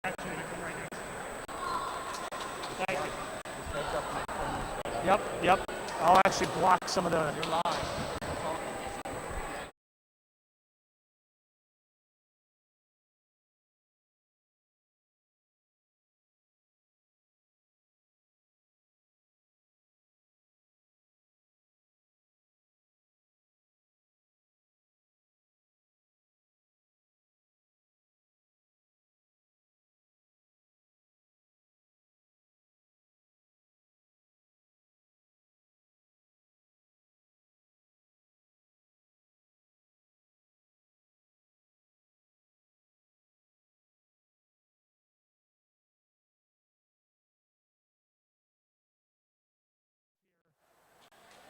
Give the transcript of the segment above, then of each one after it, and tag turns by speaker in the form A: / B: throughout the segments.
A: Actually, you come right next. Thank you. Yep. I'll actually block some of the. You're live.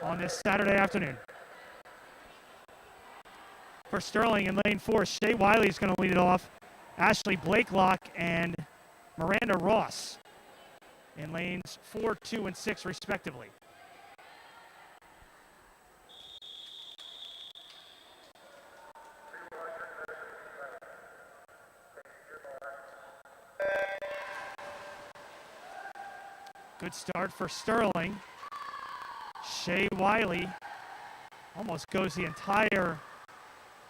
A: On this Saturday afternoon. For Sterling in lane 4, Shea Wiley is going to lead it off. Ashley Blakelock and Miranda Ross in lanes 4, 2, and 6, respectively. Good start for Sterling. Shea Wiley almost goes the entire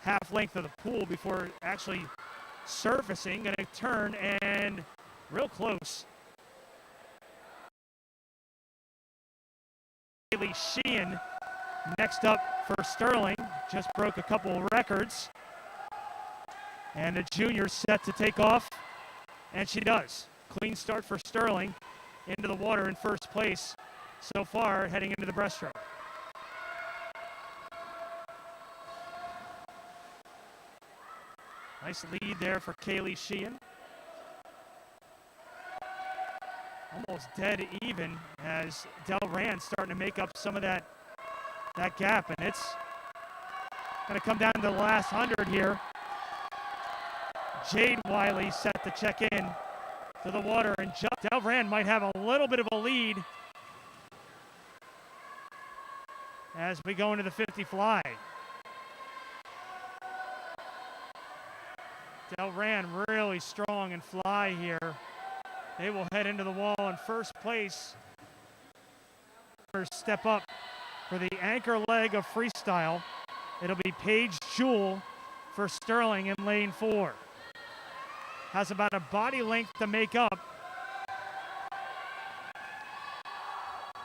A: half length of the pool before actually surfacing. Going to turn and real close. Kaylee Sheehan next up for Sterling. Just broke a couple records. And the junior set to take off. And she does. Clean start for Sterling. Into the water in first place so far, heading into the breaststroke. Nice lead there for Kaylee Sheehan. Almost dead even as Delran starting to make up some of that gap, and it's going to come down to the last 100 here. Jade Wiley set to check in to the water, and Delran might have a little bit of a lead as we go into the 50 fly. Delran really strong and fly here. They will head into the wall in first place. First step up for the anchor leg of freestyle. It'll be Paige Jewell for Sterling in lane 4. Has about a body length to make up.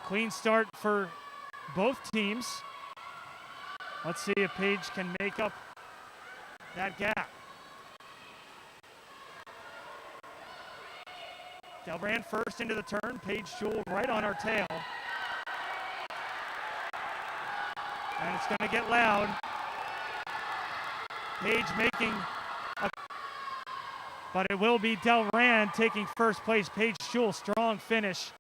A: Clean start for both teams. Let's see if Paige can make up that gap. Delran first into the turn. Paige Jewell right on her tail. And it's going to get loud. Paige making a... But it will be Delran taking first place. Paige Jewell, strong finish.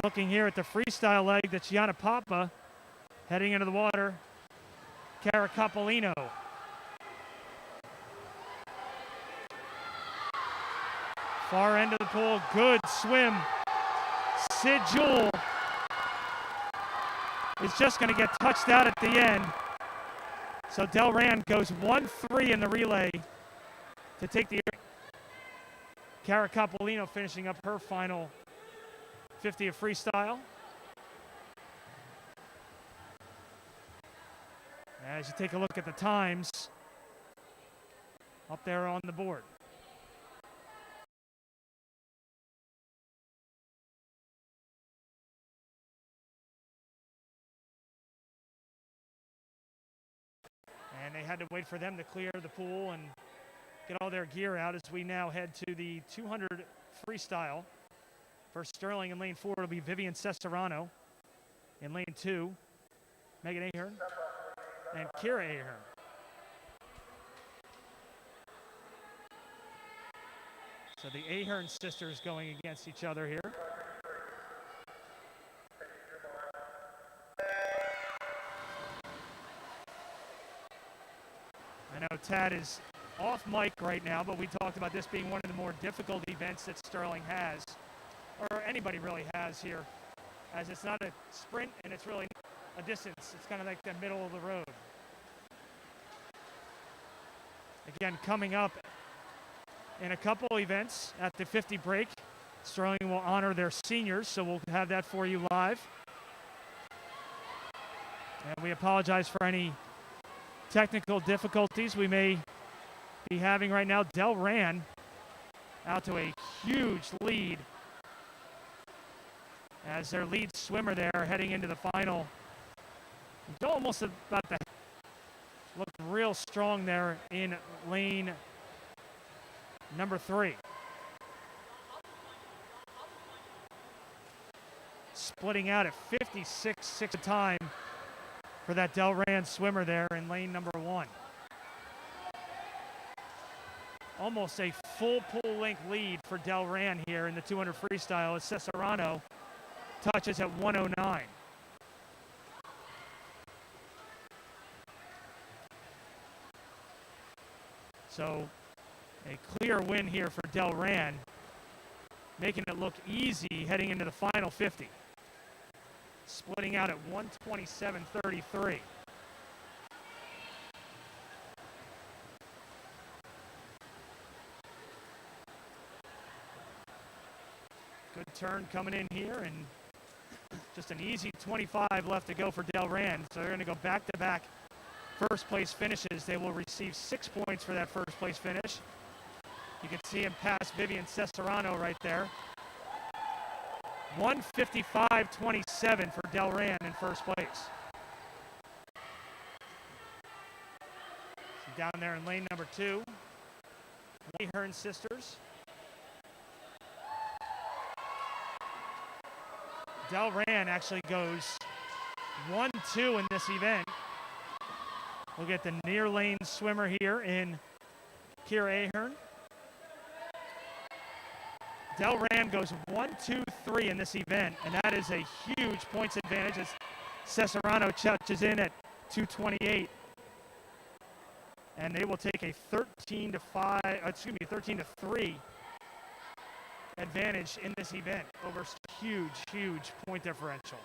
A: Looking here at the freestyle leg, that's Gianna Papa heading into the water. Cara Capolino. Far end of the pool, good swim. Sid Jewell is just going to get touched out at the end. So Delran goes 1-3 in the relay to take the... Cara Capolino finishing up her final 50 of freestyle. As you take a look at the times up there on the board. And they had to wait for them to clear the pool and get all their gear out as we now head to the 200 freestyle. For Sterling in lane 4, it'll be Vivian Cesarano. In lane 2, Megan Ahern and Kira Ahern. So the Ahern sisters going against each other here. I know Tad is off mic right now, but we talked about this being one of the more difficult events that Sterling has, or anybody really has here, as it's not a sprint and it's really a distance. It's kind of like the middle of the road. Again, coming up in a couple events at the 50 break. Sterling will honor their seniors, so we'll have that for you live. And we apologize for any technical difficulties we may be having right now. Delran out to a huge lead as their lead swimmer there heading into the final. Almost about to look real strong there in lane number 3. Splitting out at 56.6 a time for that Delran swimmer there in lane number 1. Almost a full pool length lead for Delran here in the 200 freestyle as Cesarano touches at 109. So a clear win here for Delran, making it look easy heading into the final 50. Splitting out at 127.33. Good turn coming in here, and just an easy 25 left to go for Delran. So they're going to go back-to-back first place finishes. They will receive 6 points for that first place finish. You can see him pass Vivian Cesarano right there. 155.27 for Delran in first place. So down there in lane number 2, Ahern sisters. Delran actually goes 1-2 in this event. We'll get the near lane swimmer here in Kira Ahern. Delran goes 1-2-3 in this event, and that is a huge points advantage as Cesarano touches in at 228. And they will take a 13-3 advantage in this event over huge point differential.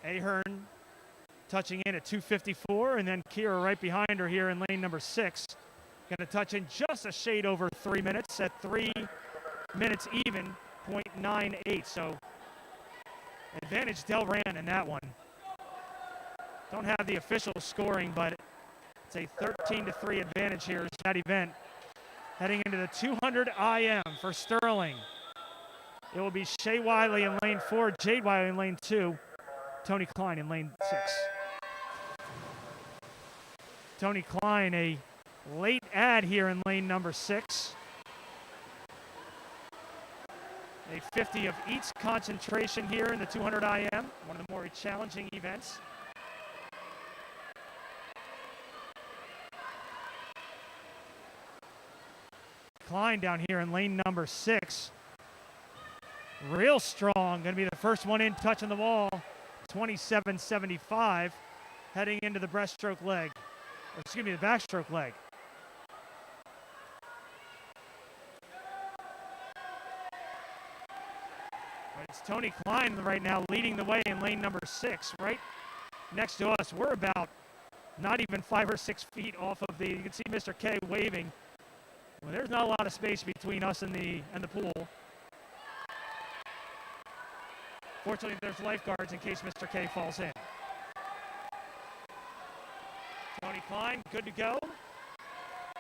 A: Ahern touching in at 254, and then Kira right behind her here in lane number 6. Going to touch in just a shade over 3 minutes at 3 minutes even, 0.98. So advantage Delran in that one. Don't have the official scoring, but it's a 13-3 advantage here in that event. Heading into the 200 IM for Sterling. It will be Shea Wiley in lane 4, Jade Wiley in lane 2, Tony Klein in lane 6. Tony Klein, a late add here in lane number 6. A 50 of each concentration here in the 200 IM, one of the more challenging events. Klein down here in lane number 6. Real strong, going to be the first one in, touching the wall. 27.75, heading into the breaststroke leg. Or excuse me, the backstroke leg. It's Tony Klein right now leading the way in lane number 6, right next to us. We're about not even 5 or 6 feet off of the, you can see Mr. K waving. Well, there's not a lot of space between us and the pool. Fortunately, there's lifeguards in case Mr. K falls in. Tony Klein, good to go.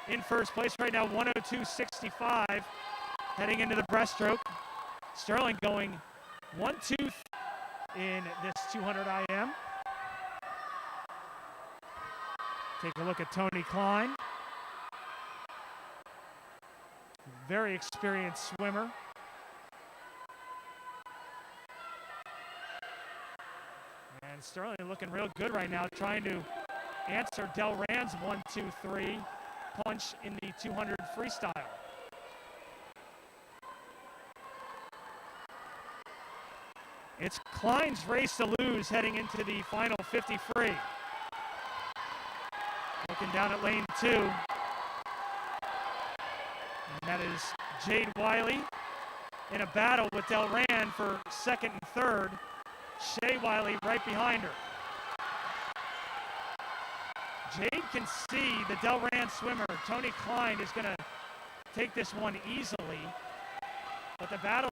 A: In first place right now, 102.65, heading into the breaststroke. Sterling going 1-2 in this 200 IM. Take a look at Tony Klein. Very experienced swimmer. And Sterling looking real good right now, trying to answer Delran's 1-2-3 punch in the 200 freestyle. It's Klein's race to lose heading into the final 50 free. Looking down at lane 2. And that is Jade Wiley in a battle with Delran for second and third. Shea Wiley right behind her. Jade can see the Delran swimmer, Tony Klein, is going to take this one easily. But the battle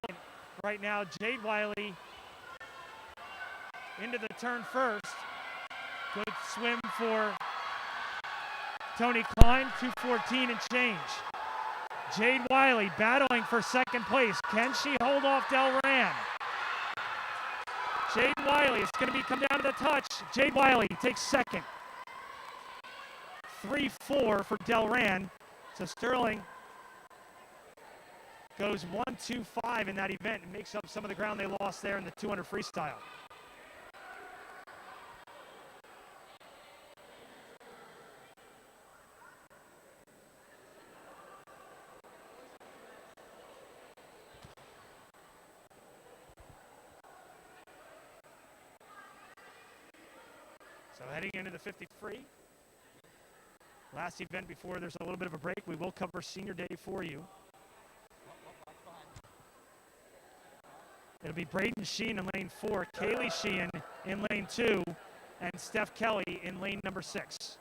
A: right now, Jade Wiley into the turn first. Good swim for Tony Klein, 2:14 and change. Jade Wiley battling for second place. Can she hold off Delran? Jade Wiley, it's going to come down to the touch. Jade Wiley takes second. 3-4 for Delran. So Sterling goes 1-2-5 in that event and makes up some of the ground they lost there in the 200 freestyle. So heading into the 50 free. Last event before there's a little bit of a break. We will cover senior day for you. It'll be Braden Sheen in lane 4, Kaylee Sheehan in lane 2, and Steph Kelly in lane number 6.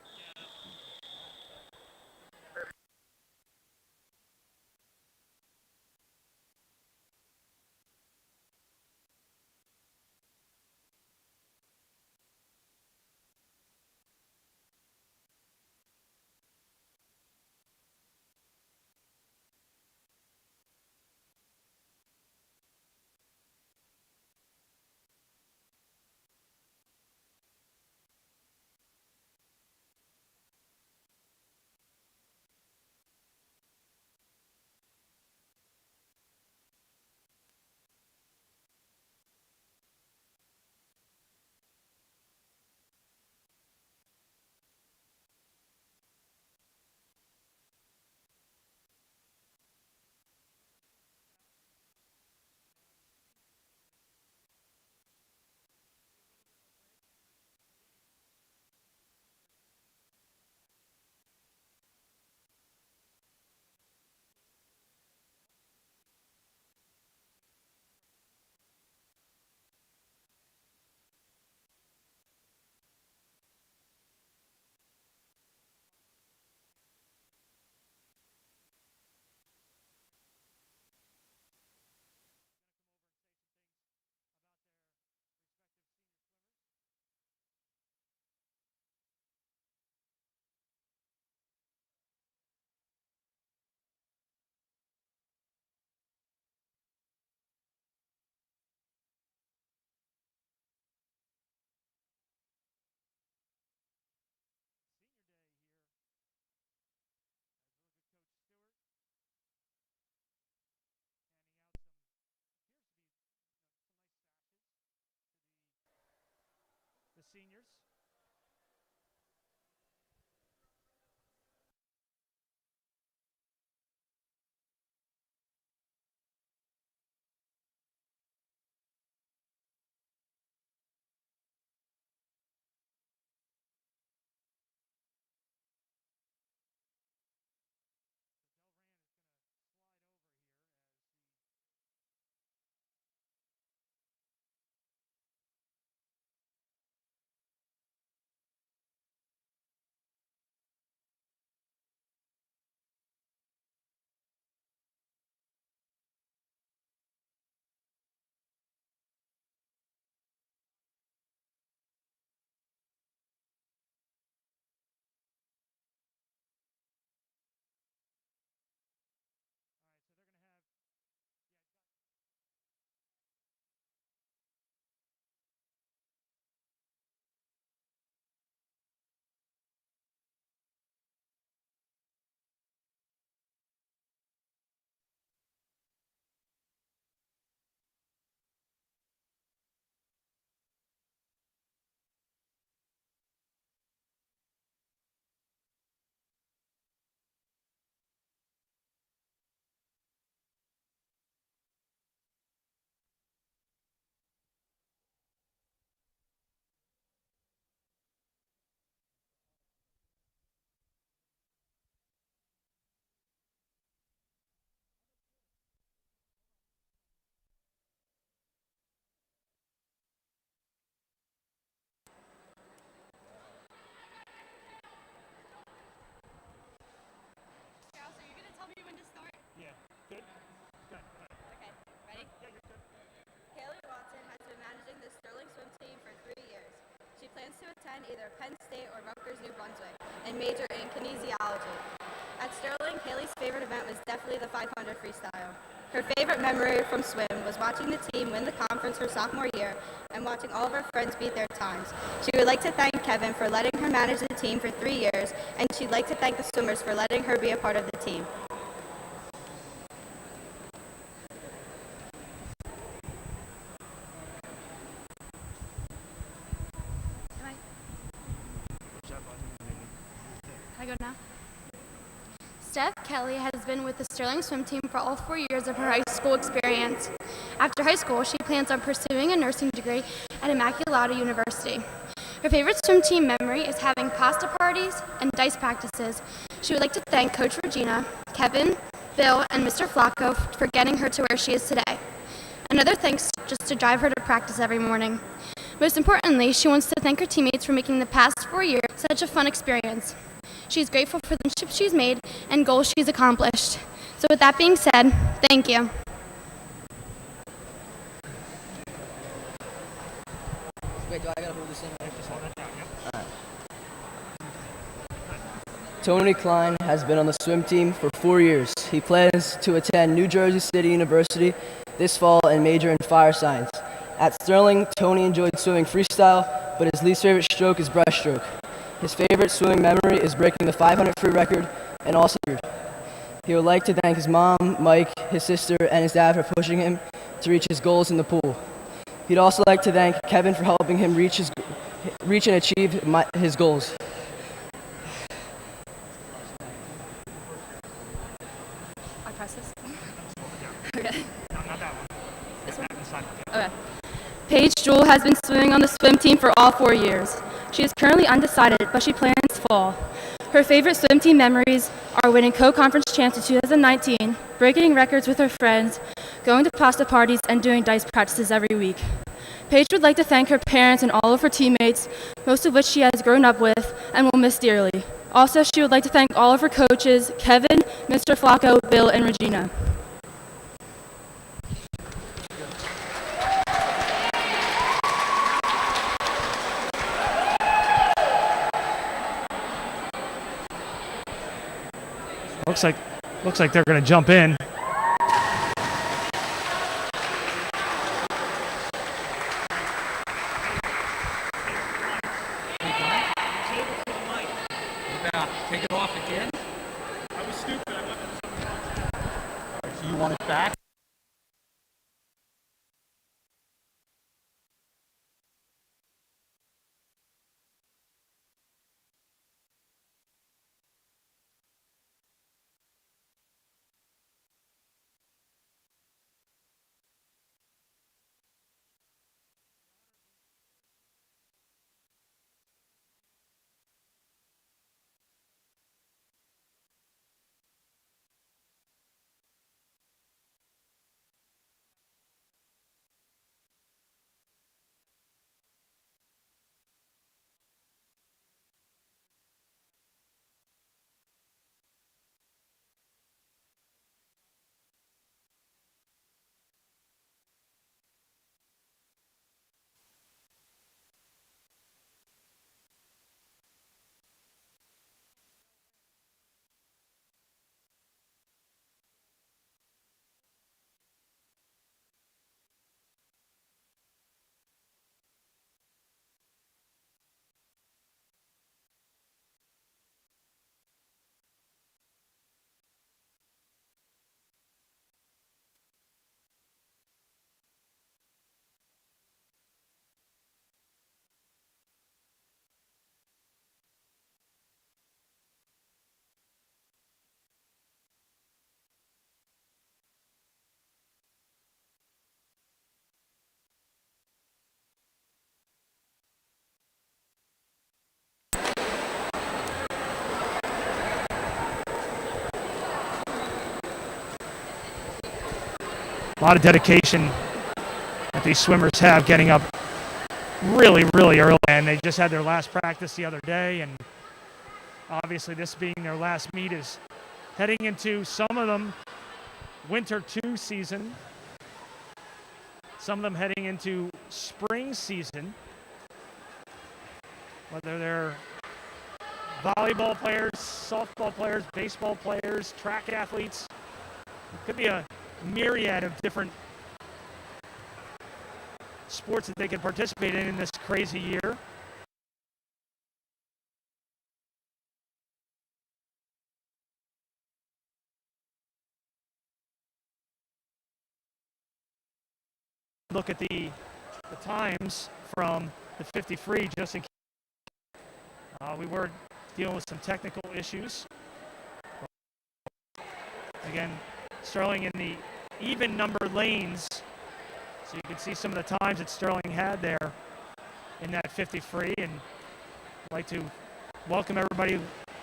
A: The seniors.
B: Okay, ready? Haley Watson has been managing the Sterling swim team for 3 years. She plans to attend either Penn State or Rutgers, New Brunswick, and major in kinesiology. At Sterling, Haley's favorite event was definitely the 500 freestyle. Her favorite memory from swim was watching the team win the conference her sophomore year and watching all of her friends beat their times. She would like to thank Kevin for letting her manage the team for 3 years, and she'd like to thank the swimmers for letting her be a part of the team.
C: I go now? Steph Kelly has been with the Sterling swim team for all 4 years of her high school experience. After high school, she plans on pursuing a nursing degree at Immaculata University. Her favorite swim team memory is having pasta parties and dice practices. She would like to thank Coach Regina, Kevin, Bill, and Mr. Flacco for getting her to where she is today. Another thanks just to drive her to practice every morning. Most importantly, she wants to thank her teammates for making the past 4 years such a fun experience. She's grateful for the friendships she's made and goals she's accomplished. So with that being said, thank you.
D: Wait, do I gotta hold this in? Tony Klein has been on the swim team for 4 years. He plans to attend New Jersey City University this fall and major in fire science. At Sterling, Tony enjoyed swimming freestyle, but his least favorite stroke is breaststroke. His favorite swimming memory is breaking the 500 free record and also he would like to thank his mom, Mike, his sister, and his dad for pushing him to reach his goals in the pool. He'd also like to thank Kevin for helping him reach and achieve his goals.
B: I press this? Okay. This one? Okay. Paige Jewell has been swimming on the swim team for all 4 years. She is currently undecided, but she plans fall. Her favorite swim team memories are winning co-conference champs in 2019, breaking records with her friends, going to pasta parties, and doing dice practices every week. Paige would like to thank her parents and all of her teammates, most of which she has grown up with and will miss dearly. Also, she would like to thank all of her coaches, Kevin, Mr. Flacco, Bill, and Regina.
A: Looks like they're going to jump in.
E: Take it off again? I was stupid. So you want it back?
A: A lot of dedication that these swimmers have getting up really, really early. And they just had their last practice the other day. And obviously this being their last meet is heading into some of them winter 2 season. Some of them heading into spring season. Whether they're volleyball players, softball players, baseball players, track athletes. It could be a myriad of different sports that they can participate in this crazy year. Look at the times from the 50 free just in case. We were dealing with some technical issues. Again, Sterling in the even numbered lanes. So you can see some of the times that Sterling had there in that 50 free. And I'd like to welcome everybody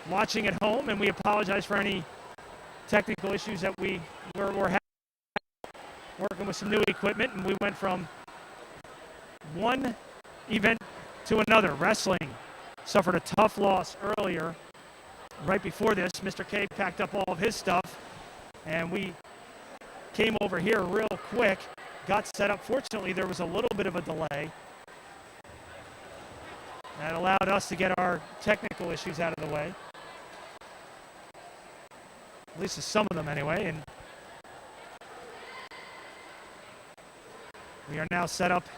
A: watching at home. And we apologize for any technical issues that we're having. Working with some new equipment, and we went from one event to another. Wrestling suffered a tough loss earlier. Right before this, Mr. K packed up all of his stuff, and we came over here real quick, got set up. Fortunately, there was a little bit of a delay. That allowed us to get our technical issues out of the way. At least some of them anyway. And we are now set up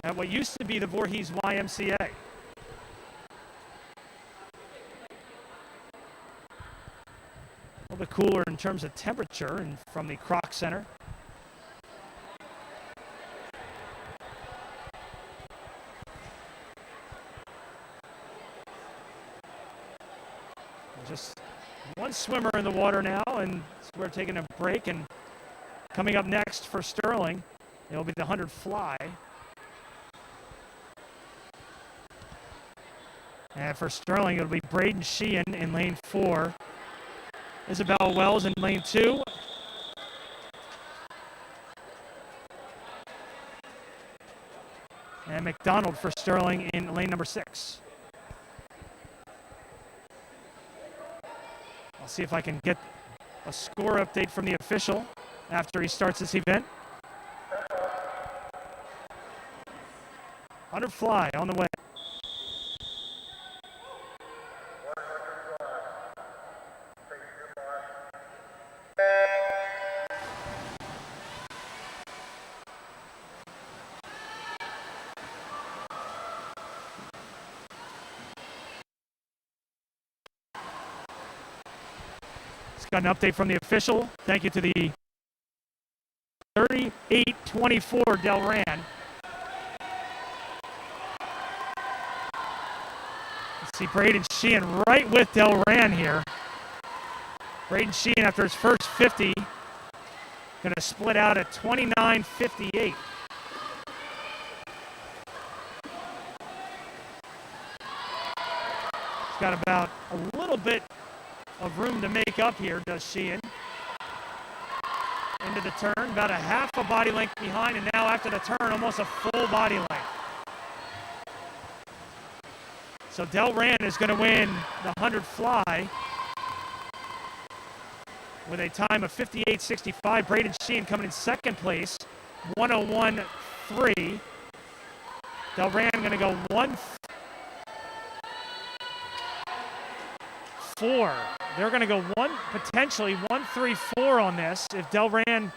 A: at what used to be the Voorhees YMCA. A little bit cooler in terms of temperature and from the Croc Center. Just one swimmer in the water now, and we're taking a break. And coming up next for Sterling, it'll be the 100 fly. And for Sterling, it'll be Braden Sheehan in lane 4. Isabel Wells in lane 2. And McDonald for Sterling in lane number 6. I'll see if I can get a score update from the official after he starts this event. 100 fly on the way. Just got an update from the official. Thank you to the 38-24 Delran. See Braden Sheehan right with Delran here. Braden Sheehan, after his first 50, going to split out at 29.58. He's got about a little bit of room to make up here, does Sheehan. Into the turn, about a half a body length behind, and now after the turn, almost a full body length. So Delran is going to win the 100 fly with a time of 58.65. Braden Sheehan coming in second place, 101.3. Delran going to go 1-4. They're going to go potentially 1-3-4 on this if Delran,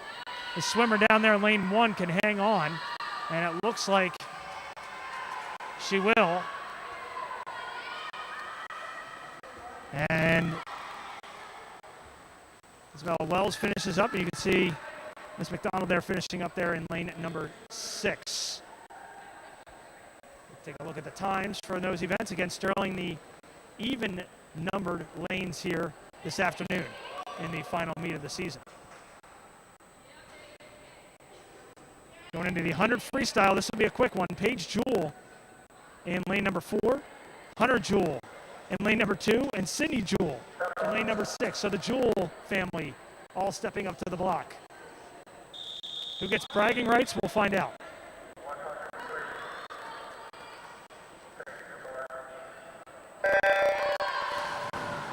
A: the swimmer down there in lane 1, can hang on. And it looks like she will. And Isabel Wells finishes up, and you can see Miss McDonald there finishing up there in lane number 6. Take a look at the times for those events. Again, Sterling, the even numbered lanes here this afternoon in the final meet of the season. Going into the 100 freestyle, this will be a quick one. Paige Jewell in lane number 4, Hunter Jewell in lane number 2, and Sydney Jewell in lane number 6. So the Jewell family all stepping up to the block. Who gets bragging rights? We'll find out.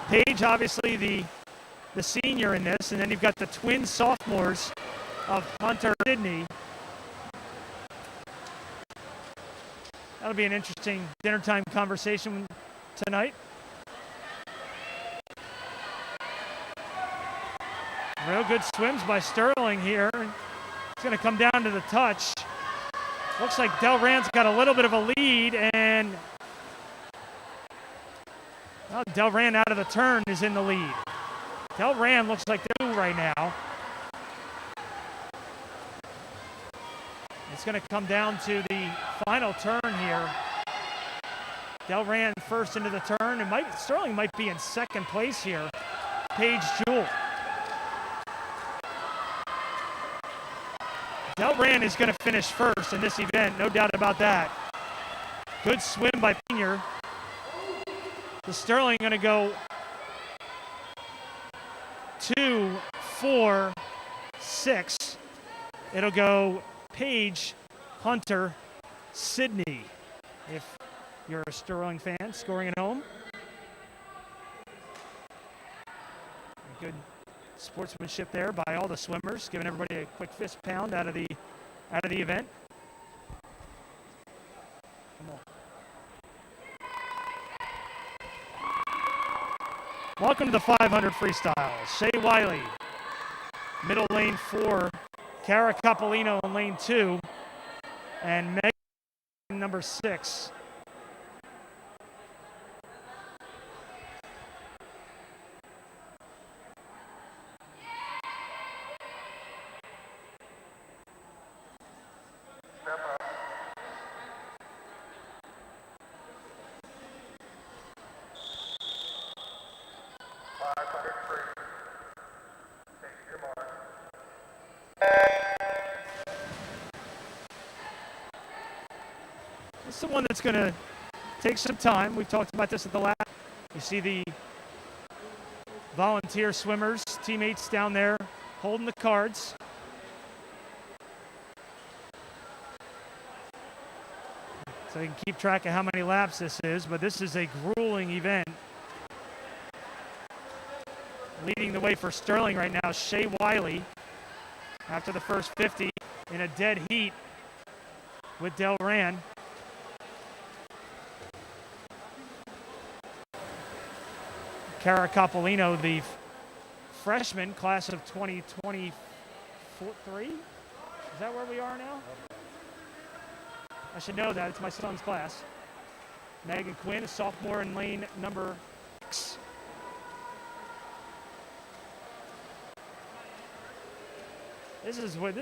A: Paige, obviously the the senior in this, and then you've got the twin sophomores of Hunter Sydney. That'll be an interesting dinner time conversation tonight. Real good swims by Sterling here. It's going to come down to the touch. Looks like Delran's got a little bit of a lead, and well, Delran out of the turn is in the lead. Delran looks like they're right now. It's going to come down to the final turn here. Delran first into the turn, and Sterling might be in second place here. Paige Jewell. Delran is going to finish first in this event, no doubt about that. Good swim by Senior. The Sterling going to go 2, 4, 6. It'll go Paige, Hunter, Sydney. If you're a Sterling fan scoring at home. Good sportsmanship there by all the swimmers, giving everybody a quick fist pound out of the event. Come on. Welcome to the 500 freestyle. Shea Wiley, middle lane 4, Cara Capolino in lane 2, and Meg number 6. It's the one that's going to take some time. We've talked about this at the last. You see the volunteer swimmers, teammates down there holding the cards. So you can keep track of how many laps this is, but this is a grueling event. Leading the way for Sterling right now, Shea Wiley, after the first 50 in a dead heat with Delran. Cara Capolino, the freshman, class of 2023. Is that where we are now? I should know that. It's my son's class. Megan Quinn, a sophomore in lane number 6. This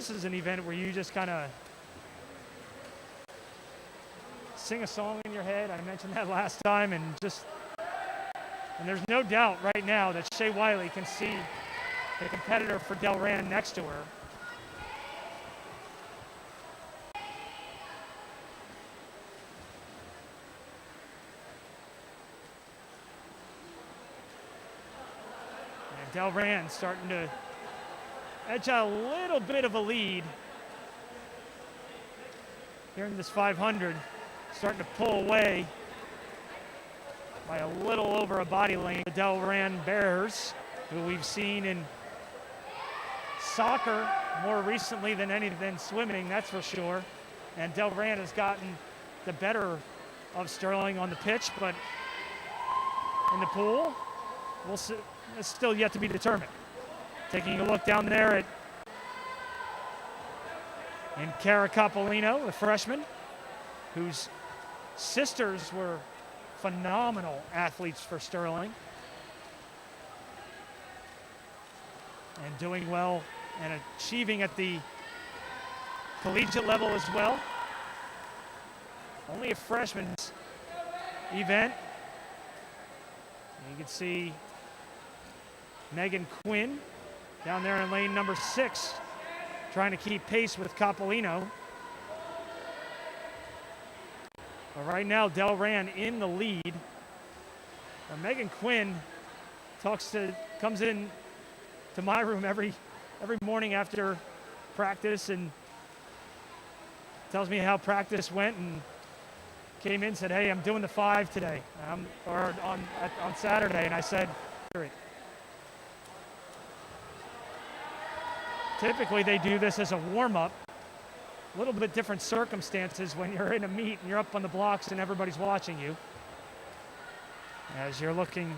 A: is an event where you just kind of sing a song in your head. I mentioned that last time, and there's no doubt right now that Shea Wiley can see the competitor for Delran next to her. And Delran starting to edge out a little bit of a lead here in this 500, starting to pull away by a little over a body length. The Delran Bears, who we've seen in soccer more recently than swimming, that's for sure. And Delran has gotten the better of Sterling on the pitch, but in the pool, we'll see, it's still yet to be determined. Taking a look down there in Cara Capolino, the freshman, whose sisters were phenomenal athletes for Sterling and doing well and achieving at the collegiate level as well. Only a freshman's event. And you can see Megan Quinn down there in lane number 6 trying to keep pace with Capolino. But right now, Delran in the lead. Megan Quinn comes in to my room every morning after practice and tells me how practice went, and came in and said, "Hey, I'm doing the 5 today, or on Saturday." And I said, Typically they do this as a warm-up. A little bit different circumstances when you're in a meet and you're up on the blocks and everybody's watching you. As you're looking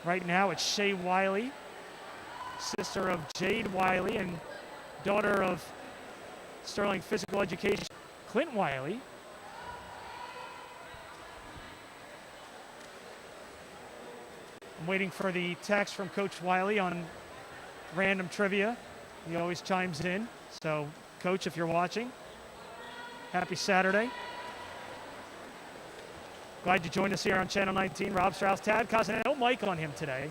A: right now at Shay Wiley, sister of Jade Wiley and daughter of Sterling Physical Education Clint Wiley. I'm waiting for the text from Coach Wiley on random trivia. He always chimes in. So, Coach, if you're watching, happy Saturday. Glad you joined us here on Channel 19. Rob Strauss, Tad Cousin, no mic on him today.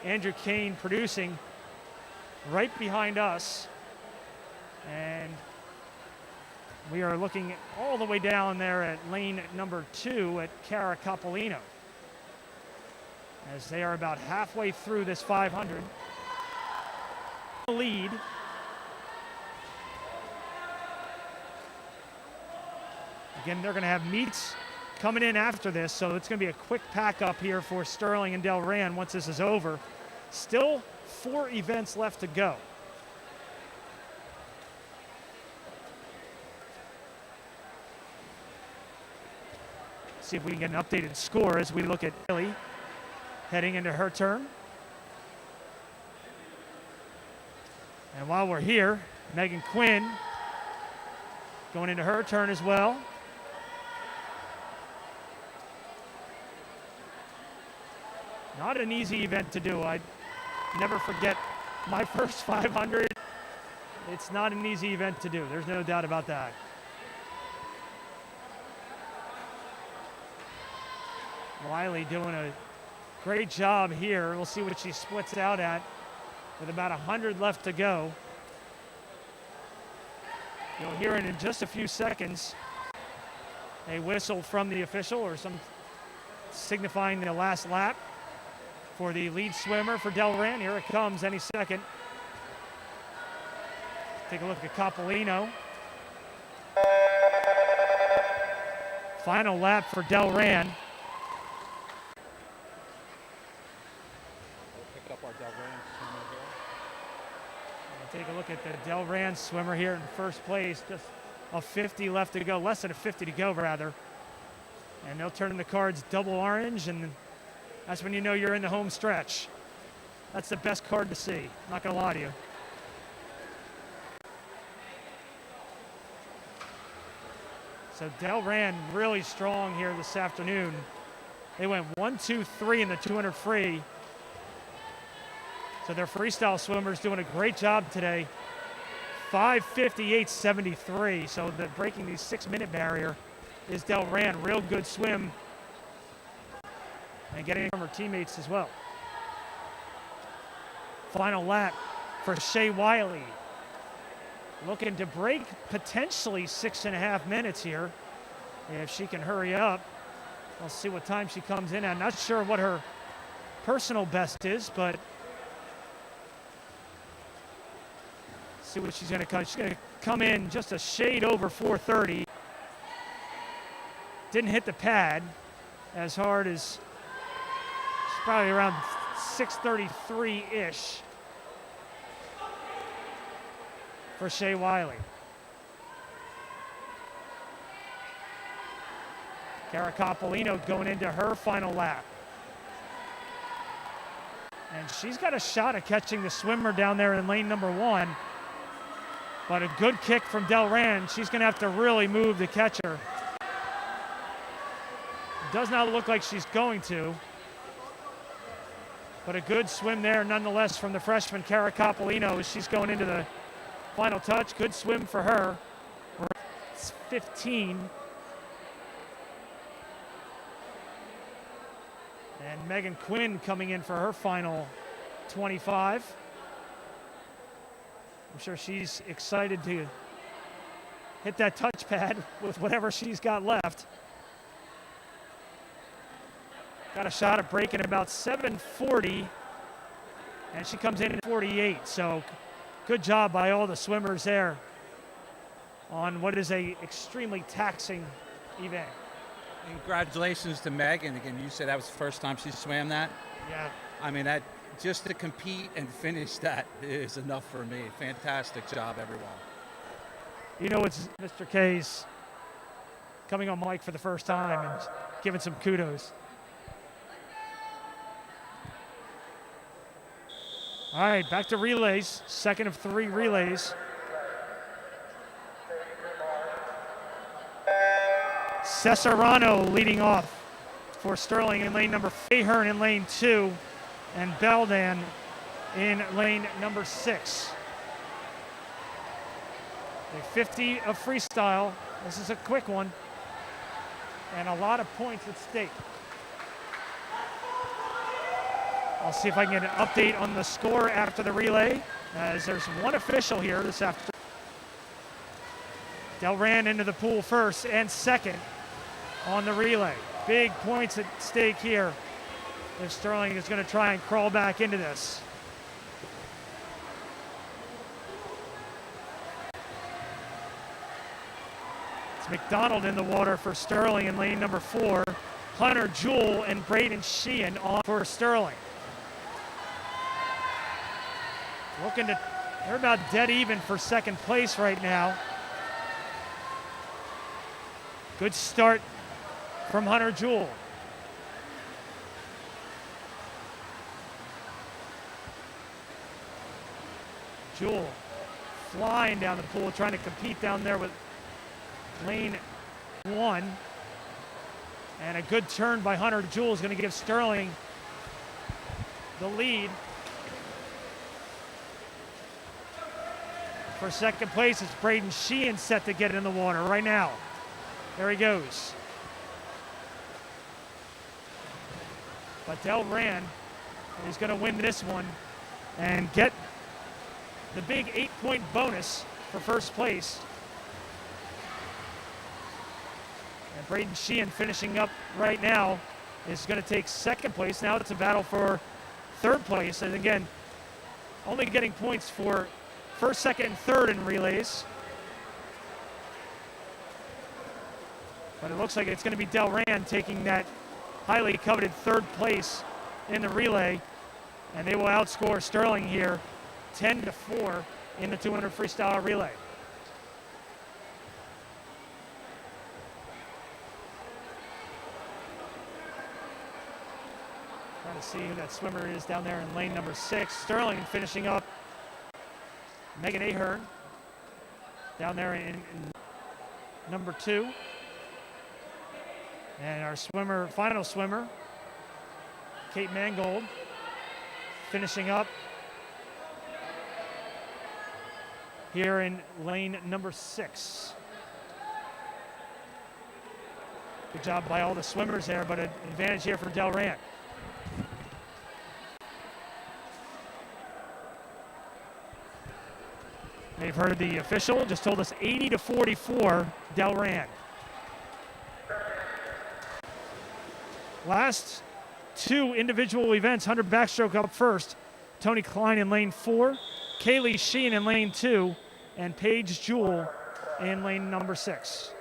A: Andrew Kane producing right behind us. And we are looking all the way down there at lane number 2 at Cara Capolino, as they are about halfway through this 500. Lead. Again, they're going to have meets coming in after this, so it's going to be a quick pack up here for Sterling and Delran once this is over. Still 4 events left to go. See if we can get an updated score as we look at Billy heading into her turn. And while we're here, Megan Quinn going into her turn as well. Not an easy event to do. I never forget my first 500. It's not an easy event to do. There's no doubt about that. Wiley doing a great job here. We'll see what she splits out at with about 100 left to go. You'll hear it in just a few seconds. A whistle from the official or some signifying the last lap for the lead swimmer for Delran. Here it comes any second. Take a look at Capolino. Final lap for Delran. Take a look at the Delran swimmer here in first place. Just a 50 left to go, less than a 50 to go rather. And they'll turn the cards double orange, and that's when you know you're in the home stretch. That's the best card to see, not gonna lie to you. So Delran really strong here this afternoon. They went 1, 2, 3 in the 200 free. So their freestyle swimmers doing a great job today. 5:58.73. So the breaking the 6-minute barrier is Delran. Real good swim. And getting from her teammates as well. Final lap for Shay Wiley. Looking to break potentially 6.5 minutes here. If she can hurry up. We'll see what time she comes in at. Not sure what her personal best is, but see what she's going to come. She's going to come in just a shade over 4:30. Didn't hit the pad as hard as, she's probably around 6:33-ish for Shay Wiley. Cara Capolino going into her final lap. And she's got a shot at catching the swimmer down there in lane number 1. But a good kick from Delran. She's going to have to really move to catch her. Does not look like she's going to. But a good swim there nonetheless from the freshman Cara Capolino as she's going into the final touch. Good swim for her. It's 15. And Megan Quinn coming in for her final 25. I'm sure she's excited to hit that touchpad with whatever she's got left. Got a shot at breaking about 7:40, and she comes in at 48. So good job by all the swimmers there on what is a extremely taxing event.
E: Congratulations to Megan. Again, you said that was the first time she swam that.
A: Yeah.
E: I mean, that just to compete and finish that is enough for me. Fantastic job, everyone.
A: You know, it's Mr. K's coming on mic for the first time and giving some kudos. All right, back to relays. Second of 3 relays. Cesarano leading off for Sterling in lane number 4, Ahern in lane 2, and Beldan in lane number 6. A 50 of freestyle. This is a quick one, and a lot of points at stake. I'll see if I can get an update on the score after the relay, as there's one official here this afternoon. Delran into the pool first and second on the relay. Big points at stake here if Sterling is going to try and crawl back into this. It's McDonald in the water for Sterling in lane number 4. Hunter Jewell and Braden Sheehan on for Sterling. They're about dead even for second place right now. Good start from Hunter Jewell. Jewell flying down the pool, trying to compete down there with lane 1. And a good turn by Hunter Jewell is going to give Sterling the lead. For second place, it's Braden Sheehan set to get in the water right now. There he goes. But Delran is going to win this one and get the big 8-point bonus for first place. And Braden Sheehan finishing up right now is going to take second place. Now it's a battle for third place. And again, only getting points for first, second, and third in relays. But it looks like it's going to be Delran taking that highly coveted third place in the relay. And they will outscore Sterling here 10-4 in the 200 freestyle relay. Trying to see who that swimmer is down there in lane number 6. Sterling finishing up Megan Ahern down there in number 2. And our final swimmer, Kate Mangold, finishing up here in lane number 6. Good job by all the swimmers there, but an advantage here for Delran. They've heard the official, just told us 80-44, Delran. Last 2 individual events, 100 backstroke up first. Tony Klein in lane 4, Kaylee Sheen in lane 2, and Paige Jewell in lane number 6.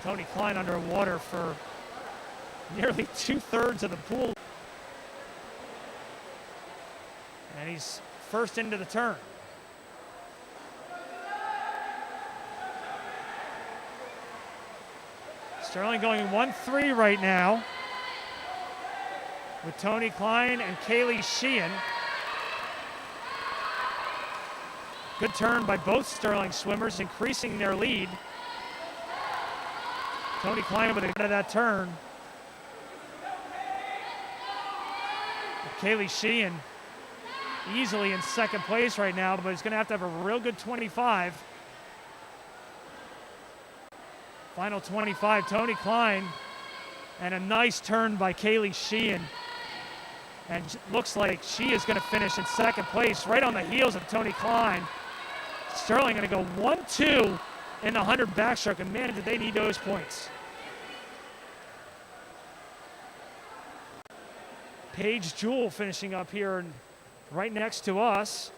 A: Tony Klein underwater for nearly 2/3 of the pool. And he's first into the turn. Sterling going 1-3 right now with Tony Klein and Kaylee Sheehan. Good turn by both Sterling swimmers, increasing their lead. Tony Klein with a good of that turn. Kaylee Sheehan easily in second place right now, but he's going to have a real good 25. Final 25, Tony Klein, and a nice turn by Kaylee Sheehan. And looks like she is going to finish in second place, right on the heels of Tony Klein. Sterling going to go 1-2 in the 100 backstroke, and man, did they need those points. Paige Jewell finishing up here right next to us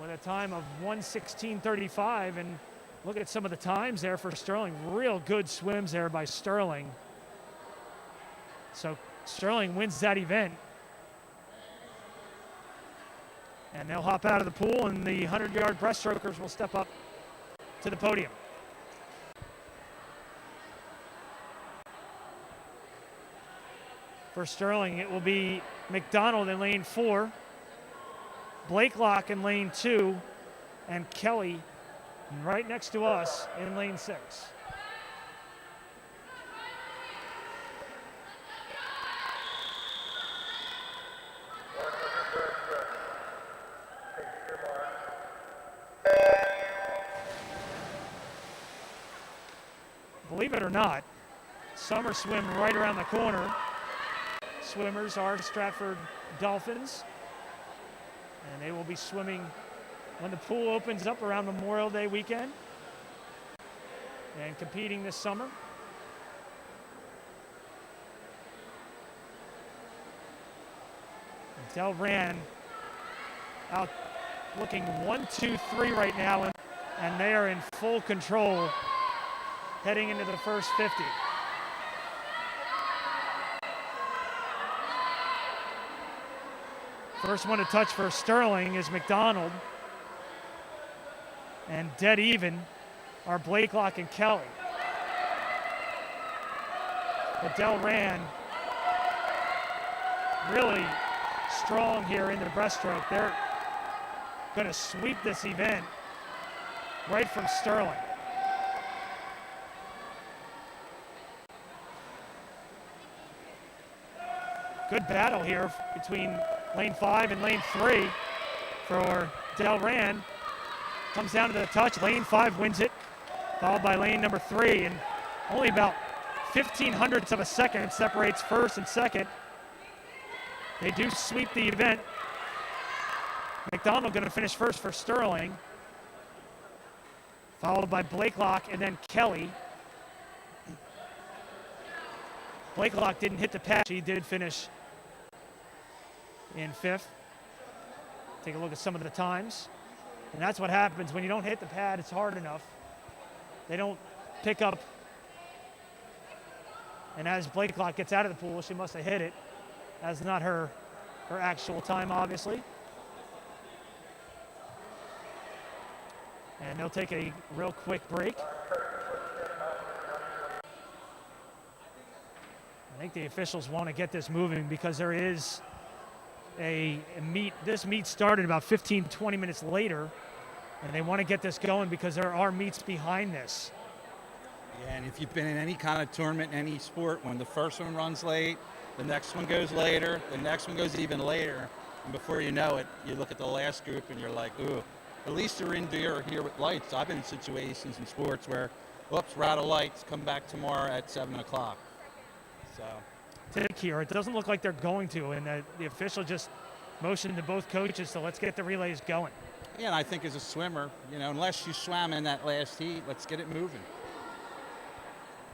A: with a time of 1:16:35, and Look at some of the times there for Sterling. Real good swims there by Sterling. So Sterling wins that event. And they'll hop out of the pool, and the 100-yard breaststrokers will step up to the podium. For Sterling, it will be McDonald in lane 4, Blakelock in lane 2, and Kelly right next to us in lane 6. Believe it or not, summer swim right around the corner. Swimmers are Stratford Dolphins, and they will be swimming when the pool opens up around Memorial Day weekend and competing this summer. Delran out looking 1, 2, 3 right now, and they are in full control heading into the first 50. First one to touch for Sterling is McDonald. And dead even are Blakelock and Kelly. But Delran really strong here in the breaststroke. They're going to sweep this event right from Sterling. Good battle here between lane 5 and lane 3 for Delran. Comes down to the touch. Lane 5 wins it, followed by lane number 3, and only about 0.15 of a second separates first and second. They do sweep the event. McDonald going to finish first for Sterling, followed by Blakelock and then Kelly. Blakelock didn't hit the patch. He did finish in 5th. Take a look at some of the times. And that's what happens when you don't hit the pad. It's hard enough. They don't pick up. And as Blakelock gets out of the pool, she must have hit it. That's not her actual time, obviously. And they'll take a real quick break. I think the officials want to get this moving because there is a meet. This meet started about 15, 20 minutes later, and they want to get this going because there are meets behind this.
E: Yeah, and if you've been in any kind of tournament, any sport, when the first one runs late, the next one goes later, the next one goes even later, and before you know it, you look at the last group and you're like, ooh, at least you're in there here with lights. I've been in situations in sports where, whoops, we're out of lights, come back tomorrow at 7 o'clock. So.
A: Tick here. It doesn't look like they're going to, and the official just motioned to both coaches, so let's get the relays going.
E: Yeah, and I think as a swimmer, you know, unless you swam in that last heat, let's get it moving.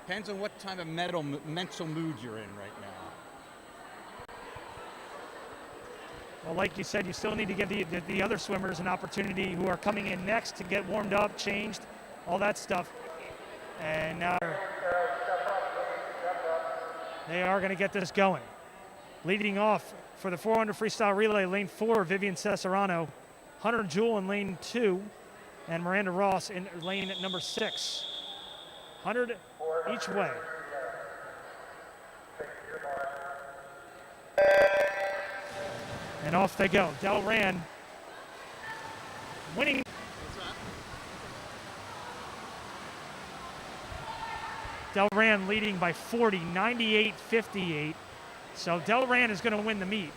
E: Depends on what type of mental mood you're in right now.
A: Well, like you said, you still need to give the other swimmers an opportunity who are coming in next to get warmed up, changed, all that stuff. And now they are going to get this going. Leading off for the 400 freestyle relay, lane 4, Vivian Cesarano, Hunter Jewell in lane 2, and Miranda Ross in lane number 6. 100 each way. And off they go. Delran winning. Delran leading by 40, 98-58. So Delran is going to win the meet,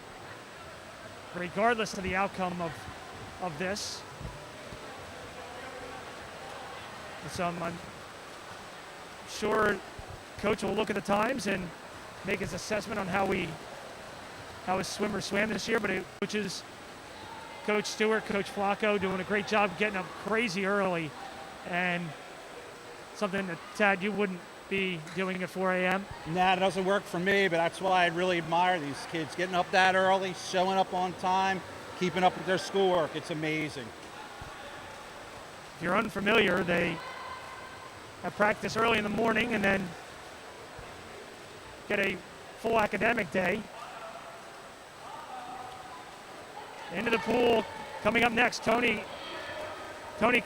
A: regardless of the outcome of this. So I'm sure coach will look at the times and make his assessment on how his swimmers swam this year, but coaches, Coach Stewart, Coach Flacco doing a great job getting up crazy early, and something that, Tad, you wouldn't be doing at 4 a.m.?
E: Nah, it doesn't work for me, but that's why I really admire these kids. Getting up that early, showing up on time, keeping up with their schoolwork. It's amazing.
A: If you're unfamiliar, they have practice early in the morning and then get a full academic day. Into the pool, coming up next, Tony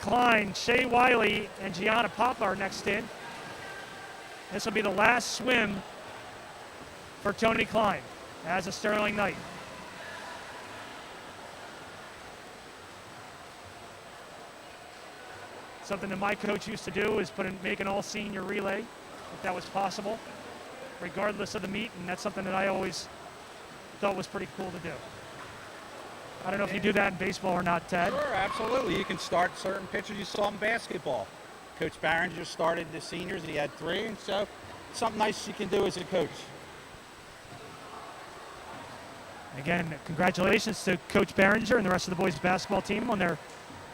A: Klein, Shea Wiley, and Gianna Papa are next in. This will be the last swim for Tony Klein as a Sterling Knight. Something that my coach used to do is make an all-senior relay, if that was possible, regardless of the meet, and that's something that I always thought was pretty cool to do. I don't know if you do that in baseball or not, Ted.
E: Sure, absolutely. You can start certain pitchers you saw in basketball. Coach Barringer started the seniors. He had 3, and so something nice you can do as a coach.
A: Again, congratulations to Coach Barringer and the rest of the boys basketball team on their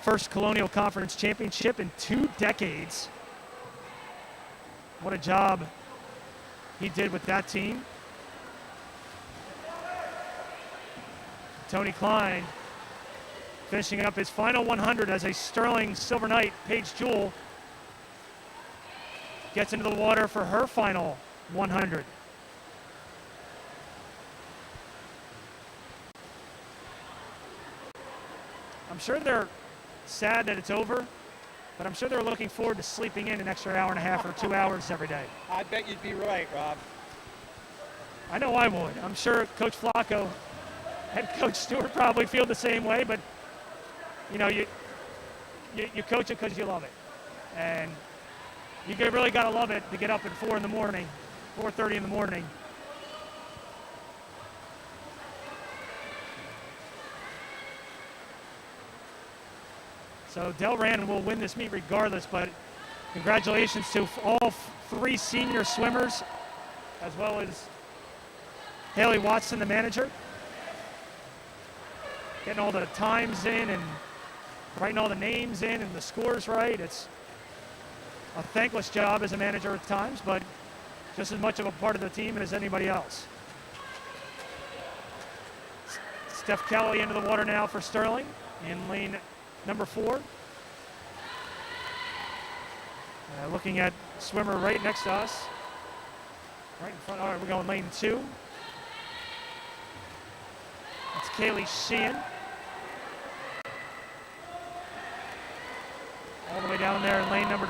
A: first Colonial Conference championship in 2 decades. What a job he did with that team. Tony Klein finishing up his final 100 as a Sterling Silver Knight. Paige Jewell gets into the water for her final 100. I'm sure they're sad that it's over, but I'm sure they're looking forward to sleeping in an extra hour and a half or 2 hours every day.
E: I bet you'd be right, Rob.
A: I know I would. I'm sure Coach Flacco and Coach Stewart probably feel the same way, but you know, you coach it because you love it. And you really got to love it to get up at 4 in the morning, 4:30 in the morning. So Delran will win this meet regardless, but congratulations to all 3 senior swimmers, as well as Haley Watson, the manager. Getting all the times in and writing all the names in and the scores right. It's a thankless job as a manager at times, but just as much of a part of the team as anybody else. Steph Kelly into the water now for Sterling in lane number 4. Looking at swimmer right next to us. Right in front. All right, we're going lane 2. That's Kaylee Sheehan. All the way down there in lane number.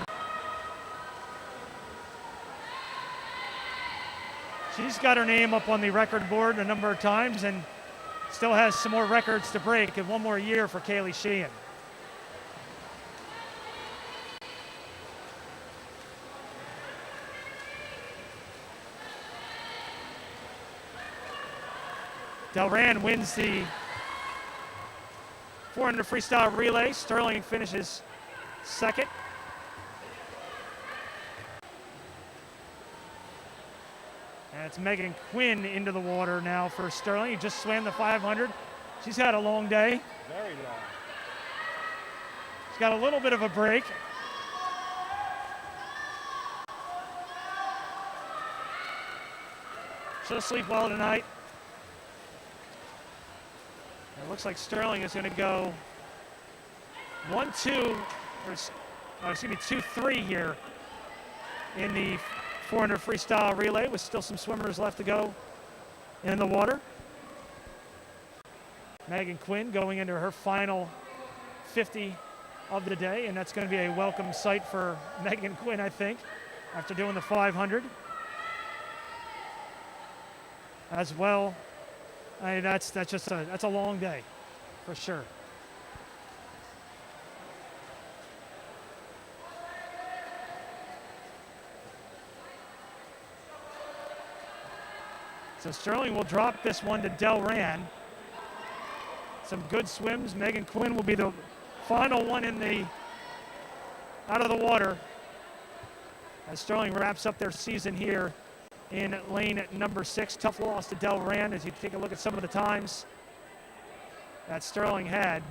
A: She's got her name up on the record board a number of times and still has some more records to break, and 1 more year for Kaylee Sheehan. Delran wins the 400 freestyle relay. Sterling finishes second. And it's Megan Quinn into the water now for Sterling. He just swam the 500. She's had a long day.
E: Very long.
A: She's got a little bit of a break. She'll sleep well tonight. It looks like Sterling is going to go 1-2, or excuse me, 2-3 here in the 400 freestyle relay with still some swimmers left to go in the water. Megan Quinn going into her final 50 of the day, and that's going to be a welcome sight for Megan Quinn, I think, after doing the 500 as well. I mean, that's a long day for sure. So Sterling will drop this one to Delran. Some good swims. Megan Quinn will be the final one out of the water as Sterling wraps up their season here in lane number 6. Tough loss to Delran as you take a look at some of the times that Sterling had.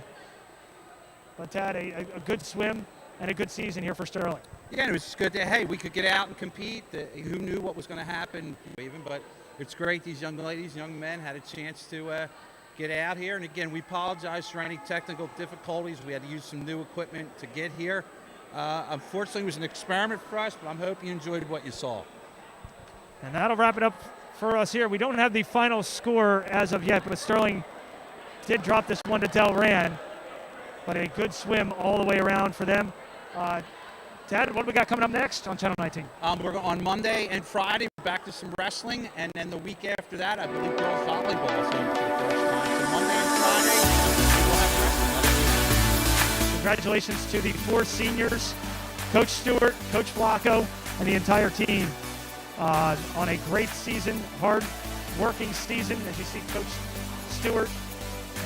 A: But had a good swim and a good season here for Sterling.
E: Yeah, and it was good that, hey, we could get out and compete. Who knew what was going to happen even, but it's great these young ladies, young men had a chance to get out here. And again, we apologize for any technical difficulties. We had to use some new equipment to get here. Unfortunately, it was an experiment for us, but I'm hoping you enjoyed what you saw.
A: And that'll wrap it up for us here. We don't have the final score as of yet, but Sterling did drop this one to Delran. But a good swim all the way around for them. Dad, what do we got coming up next on Channel 19?
E: We're on Monday and Friday, back to some wrestling, and then the week after that, I believe girls volleyball is on for the first time. So Monday and Friday, we'll have wrestling.
A: Congratulations to the 4 seniors, Coach Stewart, Coach Flacco, and the entire team on a great season, hard-working season. As you see Coach Stewart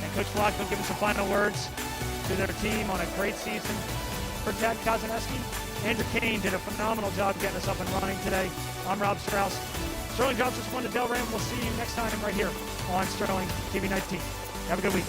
A: and Coach Flacco giving some final words to their team on a great season. For Tad Kazaneski, Andrew Kane did a phenomenal job getting us up and running today. I'm Rob Strauss. Sterling drops this one to Delran. We'll see you next time right here on Sterling TV 19. Have a good weekend.